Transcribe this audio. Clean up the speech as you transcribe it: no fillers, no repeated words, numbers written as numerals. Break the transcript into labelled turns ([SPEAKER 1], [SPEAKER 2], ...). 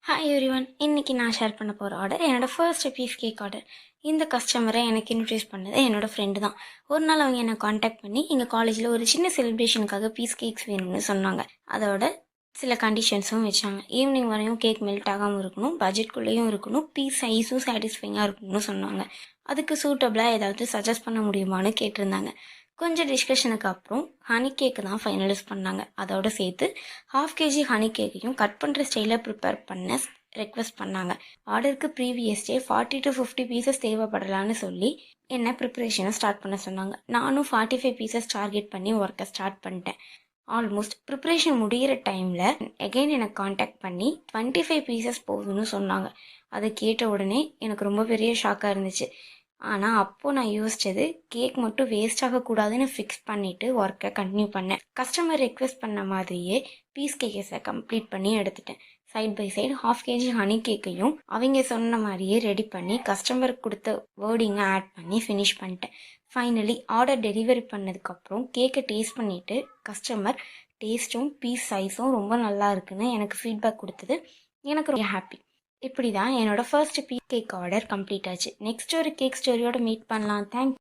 [SPEAKER 1] Hi everyone, இன்னைக்கு நான் share பண்ண போகிற ஆர்டர் என்னோட ஃபர்ஸ்ட் பீஸ் கேக் ஆர்டர். இந்த கஸ்டமரை எனக்கு இன்ட்ரடியூஸ் பண்ணது என்னோட ஃப்ரெண்டு தான். ஒரு நாள் அவங்க என்னை காண்டாக்ட் பண்ணி எங்கள் காலேஜில் ஒரு சின்ன செலிப்ரேஷனுக்காக பீஸ் கேக்ஸ் வேணும்னு சொன்னாங்க. அதோட சில கண்டிஷன்ஸும் வச்சாங்க. ஈவினிங் வரையும் கேக் மெல்ட் ஆகாமல் இருக்கணும், பட்ஜெட்குள்ளேயும் இருக்கணும், பீஸ் சைஸும் சாட்டிஸ்ஃபைங்காக இருக்கணும்னு சொன்னாங்க. அதுக்கு சூட்டபிளாக ஏதாவது சஜஸ்ட் பண்ண முடியுமான்னு கேட்டிருந்தாங்க. கொஞ்சம் டிஸ்கஷனுக்கு அப்புறம் ஹனி கேக்கு தான் ஃபைனலைஸ் பண்ணாங்க. அதோட சேர்த்து 1/2 kg ஹனி கேக்கையும் கட் பண்ணுற ஸ்டைலில் ப்ரிப்பேர் பண்ண ரெக்வெஸ்ட் பண்ணாங்க. ஆர்டருக்கு ப்ரீவியஸ் டே 40 to 50 பீசஸ் தேவைப்படலான்னு சொல்லி என்ன ப்ரிப்பரேஷனை ஸ்டார்ட் பண்ண சொன்னாங்க. நானும் 45 பீசஸ் டார்கெட் பண்ணி ஒர்க்கை ஸ்டார்ட் பண்ணிட்டேன். ஆல்மோஸ்ட் ப்ரிப்ரேஷன் முடிகிற டைமில் எகெயின் எனக்கு காண்டாக்ட் பண்ணி 25 பீசஸ் போகுதுன்னு சொன்னாங்க. அதை கேட்ட உடனே எனக்கு ரொம்ப பெரிய ஷாக்காக இருந்துச்சு. ஆனால் அப்போது நான் யோசித்தது, கேக் மட்டும் வேஸ்ட் ஆகக்கூடாதுன்னு ஃபிக்ஸ் பண்ணிவிட்டு ஒர்க்கை கண்டினியூ பண்ணேன். கஸ்டமர் ரெக்வெஸ்ட் பண்ண மாதிரியே பீஸ் கேக்கஸை கம்ப்ளீட் பண்ணி எடுத்துட்டேன். Side by side 1/2 kg honey கேக்கையும் அவங்க சொன்ன மாதிரியே ரெடி பண்ணி கஸ்டமருக்கு கொடுத்த வேர்டிங்கை ஆட் பண்ணி ஃபினிஷ் பண்ணிட்டேன். ஃபைனலி ஆர்டர் டெலிவரி பண்ணதுக்கப்புறம் கேக்கை டேஸ்ட் பண்ணிவிட்டு கஸ்டமர் டேஸ்ட்டும் பீஸ் சைஸும் ரொம்ப நல்லா இருக்குன்னு எனக்கு ஃபீட்பேக் கொடுத்தது. எனக்கு ரொம்ப ஹாப்பி. இப்படி தான் என்னோடய ஃபர்ஸ்ட் கேக் ஆர்டர் கம்ப்ளீட் ஆச்சு. நெக்ஸ்ட் ஒரு கேக் ஸ்டோரியோட மீட் பண்ணலாம். தேங்க்ஸ்.